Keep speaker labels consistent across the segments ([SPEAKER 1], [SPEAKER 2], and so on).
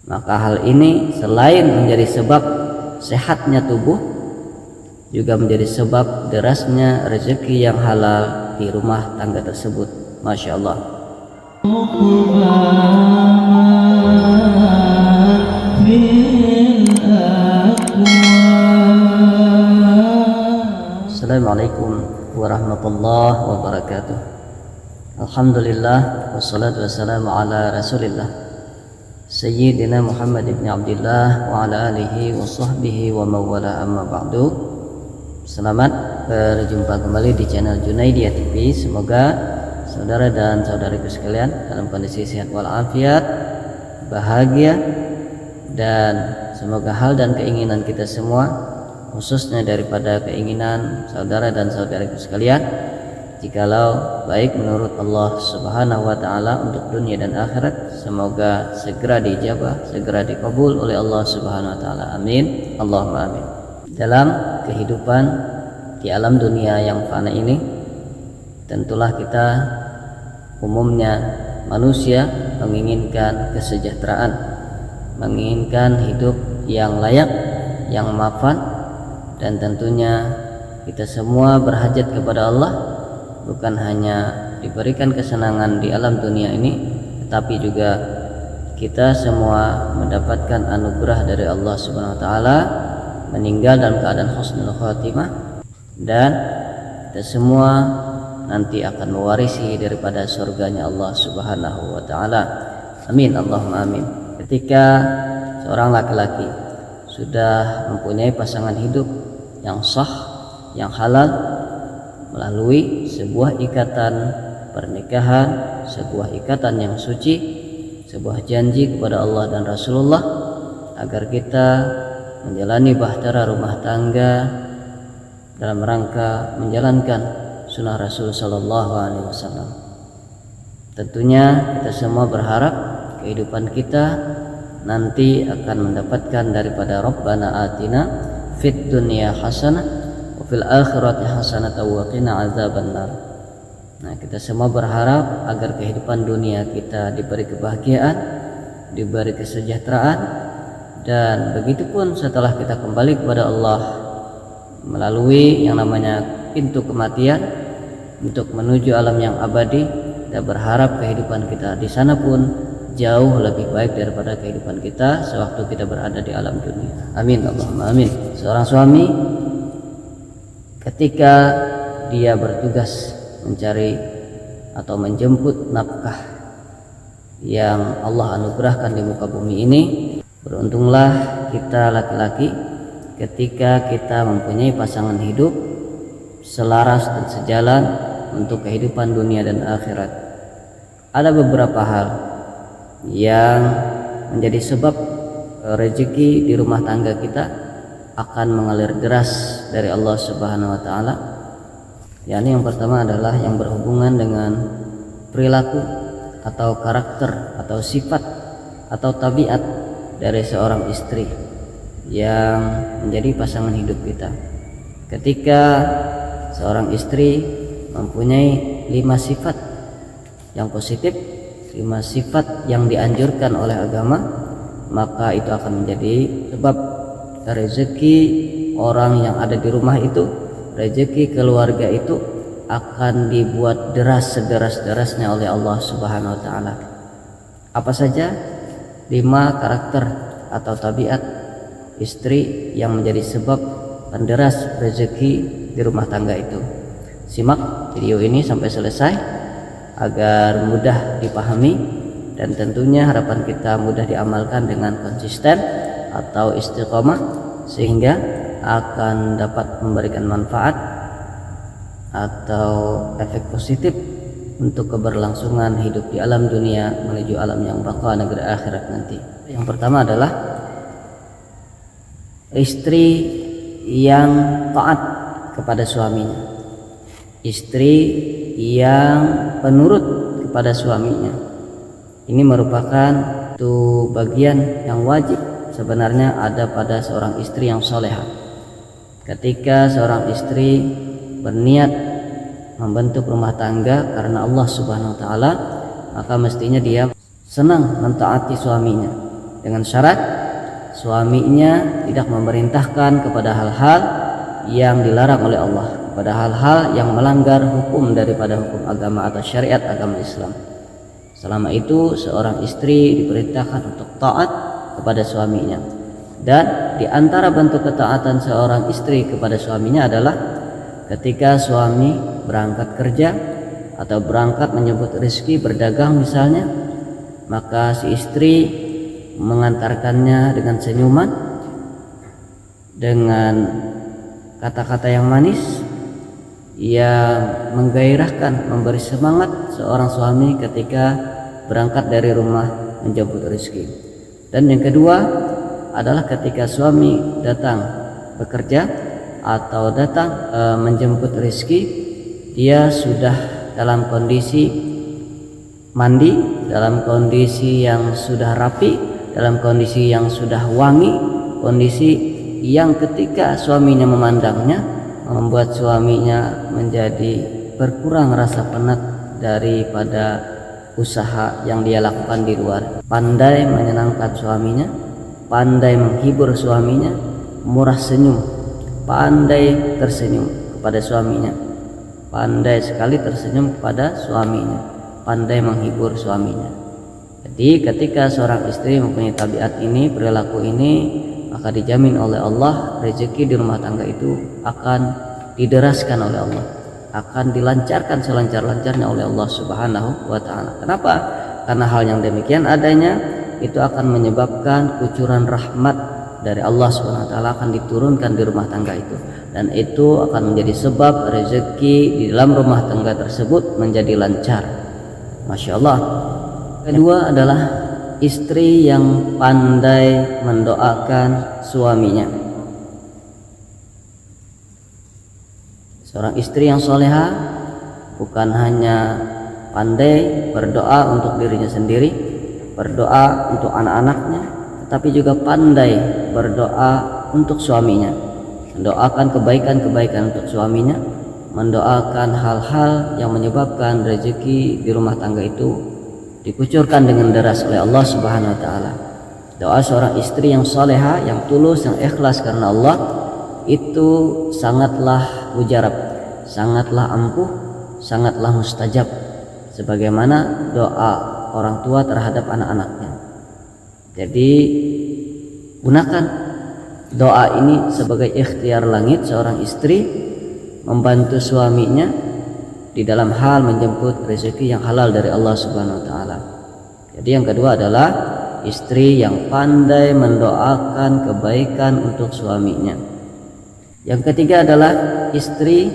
[SPEAKER 1] Maka hal ini selain menjadi sebab sehatnya tubuh, juga menjadi sebab derasnya rezeki yang halal di rumah tangga tersebut. Masya Allah. Assalamualaikum warahmatullahi wabarakatuh. Alhamdulillah wassalatu wassalamu ala Rasulillah Sayyidina Muhammad ibn Abdullah wa ala alihi wa sahbihi wa mawala, amma ba'du. Selamat berjumpa kembali di channel Junaidiyah TV. Semoga saudara dan saudariku sekalian dalam kondisi sehat walafiat, bahagia, dan semoga hal dan keinginan kita semua, khususnya daripada keinginan saudara dan saudariku sekalian, jikalau baik menurut Allah Subhanahu wa ta'ala untuk dunia dan akhirat, semoga segera diijabah, segera dikabul oleh Allah Subhanahu wa ta'ala. Amin, Allahumma amin. Dalam kehidupan di alam dunia yang fana ini, tentulah kita umumnya manusia menginginkan kesejahteraan, menginginkan hidup yang layak, yang mapan, dan tentunya kita semua berhajat kepada Allah, bukan hanya diberikan kesenangan di alam dunia ini, tetapi juga kita semua mendapatkan anugerah dari Allah Subhanahu wa ta'ala, meninggal dalam keadaan husnul khatimah, dan kita semua nanti akan mewarisi daripada surganya Allah Subhanahu wa ta'ala. Amin, Allahumma amin. Ketika seorang laki-laki sudah mempunyai pasangan hidup yang sah, yang halal, melalui sebuah ikatan pernikahan, sebuah ikatan yang suci, sebuah janji kepada Allah dan Rasulullah agar kita menjalani bahtera rumah tangga dalam rangka menjalankan sunnah Rasul Sallallahu Alaihi Wasallam. Tentunya kita semua berharap kehidupan kita nanti akan mendapatkan daripada Rabbana atina fid dunya hasanah fil akhirati hasanatan wa qina azabannar. Nah, kita semua berharap agar kehidupan dunia kita diberi kebahagiaan, diberi kesejahteraan, dan begitupun setelah kita kembali kepada Allah melalui yang namanya pintu kematian untuk menuju alam yang abadi. Kita berharap kehidupan kita di sana pun jauh lebih baik daripada kehidupan kita sewaktu kita berada di alam dunia. Amin, Allahumma amin. Seorang suami ketika dia bertugas mencari atau menjemput nafkah yang Allah anugerahkan di muka bumi ini, beruntunglah kita laki-laki ketika kita mempunyai pasangan hidup selaras dan sejalan untuk kehidupan dunia dan akhirat. Ada beberapa hal yang menjadi sebab rezeki di rumah tangga kita akan mengalir deras dari Allah Subhanahu wa ta'ala. yakni yang pertama adalah yang berhubungan dengan perilaku atau karakter atau sifat atau tabiat dari seorang istri yang menjadi pasangan hidup kita. Ketika seorang istri mempunyai 5 sifat yang positif, 5 sifat yang dianjurkan oleh agama, maka itu akan menjadi sebab rezeki orang yang ada di rumah itu, rezeki keluarga itu akan dibuat deras sederas-derasnya oleh Allah Subhanahu wa ta'ala. Apa saja 5 karakter atau tabiat istri yang menjadi sebab penderas rezeki di rumah tangga itu? Simak video ini sampai selesai agar mudah dipahami, dan tentunya harapan kita mudah diamalkan dengan konsisten atau istiqomah, sehingga akan dapat memberikan manfaat atau efek positif untuk keberlangsungan hidup di alam dunia menuju alam yang baqa negeri akhirat nanti. Yang pertama adalah istri yang taat kepada suaminya, istri yang penurut kepada suaminya. Ini merupakan satu bagian yang wajib sebenarnya ada pada seorang istri yang solehah. Ketika seorang istri berniat membentuk rumah tangga karena Allah Subhanahu wa ta'ala, maka mestinya dia senang mentaati suaminya. dengan syarat suaminya tidak memerintahkan kepada hal-hal yang dilarang oleh Allah, kepada hal-hal yang melanggar hukum daripada hukum agama atau syariat agama Islam. Selama itu seorang istri diperintahkan untuk taat kepada suaminya. Dan di antara bentuk ketaatan seorang istri kepada suaminya adalah ketika suami berangkat kerja atau berangkat menyebut rezeki, berdagang misalnya, maka si istri mengantarkannya dengan senyuman, dengan kata-kata yang manis yang menggairahkan, memberi semangat seorang suami ketika berangkat dari rumah menjemput rezeki. Dan yang kedua adalah ketika suami datang bekerja atau datang menjemput rezeki, dia sudah dalam kondisi mandi, dalam kondisi yang sudah rapi, dalam kondisi yang sudah wangi, kondisi yang ketika suaminya memandangnya membuat suaminya menjadi berkurang rasa penat daripada usaha yang dia lakukan di luar. Pandai menyenangkan suaminya, pandai menghibur suaminya, murah senyum, pandai tersenyum kepada suaminya, pandai sekali tersenyum kepada suaminya, pandai menghibur suaminya. Jadi ketika seorang istri mempunyai tabiat ini, perilaku ini, maka dijamin oleh Allah rezeki di rumah tangga itu akan dideraskan oleh Allah, akan dilancarkan selancar-lancarnya oleh Allah Subhanahu wa ta'ala. Kenapa? Karena hal yang demikian adanya itu akan menyebabkan kucuran rahmat dari Allah Subhanahu wa ta'ala akan diturunkan di rumah tangga itu, dan itu akan menjadi sebab rezeki di dalam rumah tangga tersebut menjadi lancar. Masya Allah. Kedua adalah istri yang pandai mendoakan suaminya. Seorang istri yang soleha bukan hanya pandai berdoa untuk dirinya sendiri, berdoa untuk anak-anaknya, tetapi juga pandai berdoa untuk suaminya, mendoakan kebaikan-kebaikan untuk suaminya, mendoakan hal-hal yang menyebabkan rezeki di rumah tangga itu dikucurkan dengan deras oleh Allah Subhanahu wa ta'ala. Doa seorang istri yang soleha, yang tulus, yang ikhlas karena Allah, itu sangatlah mujarab, sangatlah ampuh, sangatlah mustajab, sebagaimana doa orang tua terhadap anak-anaknya. Jadi gunakan doa ini sebagai ikhtiar langit seorang istri membantu suaminya di dalam hal menjemput rezeki yang halal dari Allah Subhanahu wa ta'ala. Jadi yang kedua adalah istri yang pandai mendoakan kebaikan untuk suaminya. Yang ketiga adalah istri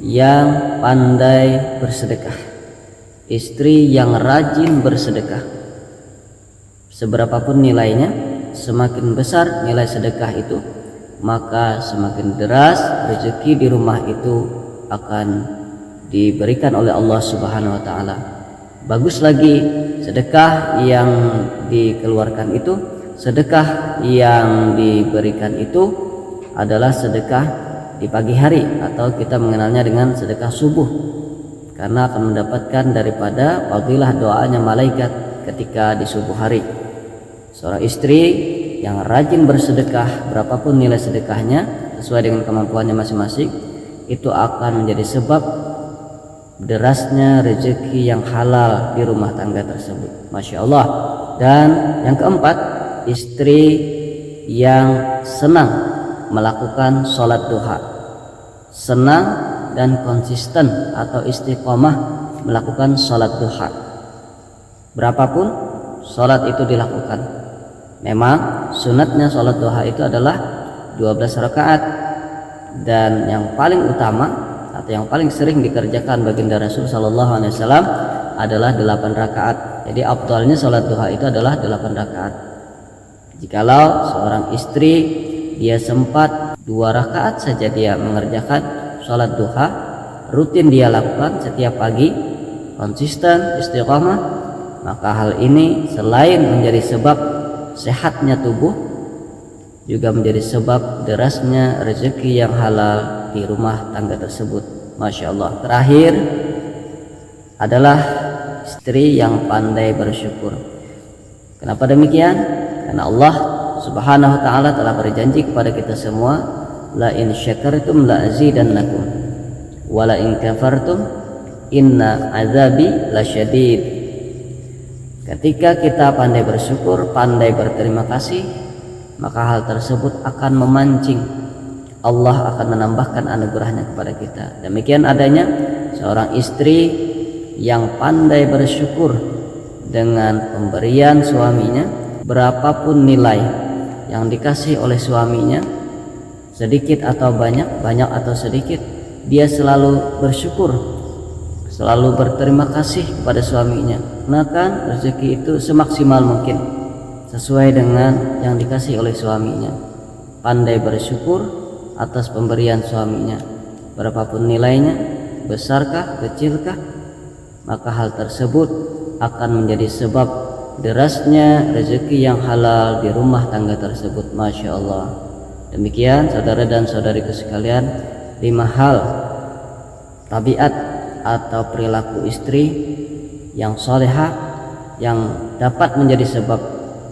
[SPEAKER 1] yang pandai bersedekah, istri yang rajin bersedekah. Seberapapun nilainya, semakin besar nilai sedekah itu, maka semakin deras rezeki di rumah itu akan diberikan oleh Allah Subhanahu wa ta'ala. Bagus lagi sedekah yang dikeluarkan itu, sedekah yang diberikan itu adalah sedekah di pagi hari, atau kita mengenalnya dengan sedekah subuh, karena akan mendapatkan daripada fadilah doanya malaikat ketika di subuh hari. Seorang istri yang rajin bersedekah, berapapun nilai sedekahnya sesuai dengan kemampuannya masing-masing, itu akan menjadi sebab derasnya rezeki yang halal di rumah tangga tersebut. Masya Allah. Dan yang keempat, istri yang senang melakukan sholat duha, senang dan konsisten atau istiqomah melakukan sholat duha. Berapapun sholat itu dilakukan. Memang sunatnya sholat duha itu adalah 12 rakaat, dan yang paling utama atau yang paling sering dikerjakan baginda Rasul Sallallahu Alaihi Wasallam adalah 8 rakaat. Jadi afdalnya sholat duha itu adalah 8 rakaat. Jikalau seorang istri dia sempat 2 rakaat saja dia mengerjakan sholat duha, rutin dia lakukan setiap pagi, konsisten, istiqamah, maka hal ini selain menjadi sebab sehatnya tubuh, juga menjadi sebab derasnya rezeki yang halal di rumah tangga tersebut. Masya Allah. Terakhir adalah istri yang pandai bersyukur. Kenapa demikian? karena Allah Subhanahu wa taala telah berjanji kepada kita semua, la in syakartum la azidannakum wa la in kafartum inna azabi lasyadid. Ketika kita pandai bersyukur, pandai berterima kasih, maka hal tersebut akan memancing Allah akan menambahkan anugerahnya kepada kita. Demikian adanya seorang istri yang pandai bersyukur dengan pemberian suaminya, berapapun nilai yang dikasih oleh suaminya, sedikit atau banyak, banyak atau sedikit, dia selalu bersyukur, selalu berterima kasih kepada suaminya, maka rezeki itu semaksimal mungkin sesuai dengan yang dikasih oleh suaminya. Pandai bersyukur atas pemberian suaminya, berapapun nilainya, besarkah, kecilkah, maka hal tersebut akan menjadi sebab derasnya rezeki yang halal di rumah tangga tersebut. Masya Allah. Demikian saudara dan saudariku sekalian, 5 hal tabiat atau perilaku istri yang solehah yang dapat menjadi sebab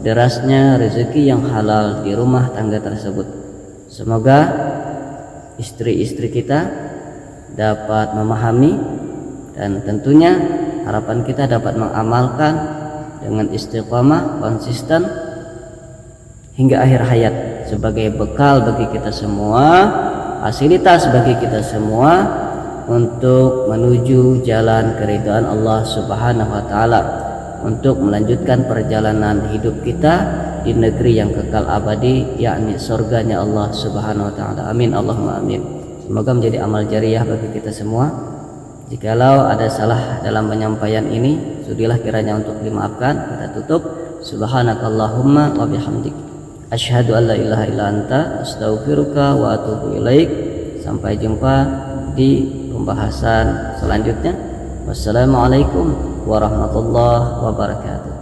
[SPEAKER 1] derasnya rezeki yang halal di rumah tangga tersebut. Semoga istri-istri kita dapat memahami, dan tentunya harapan kita dapat mengamalkan dengan istiqamah, konsisten hingga akhir hayat sebagai bekal bagi kita semua, fasilitas bagi kita semua untuk menuju jalan keridhaan Allah Subhanahu wa taala, untuk melanjutkan perjalanan hidup kita di negeri yang kekal abadi, yakni surganya Allah Subhanahu wa taala. Amin Allahumma amin. Semoga menjadi amal jariah bagi kita semua. Jikalau ada salah dalam penyampaian ini, sudilah kiranya untuk dimaafkan. Kita tutup. Subhanakallahumma wa bihamdik, asyhadu an la ilaha illa anta, astaghfiruka wa atubu ilaik. Sampai jumpa di pembahasan selanjutnya. Wassalamualaikum warahmatullahi wabarakatuh.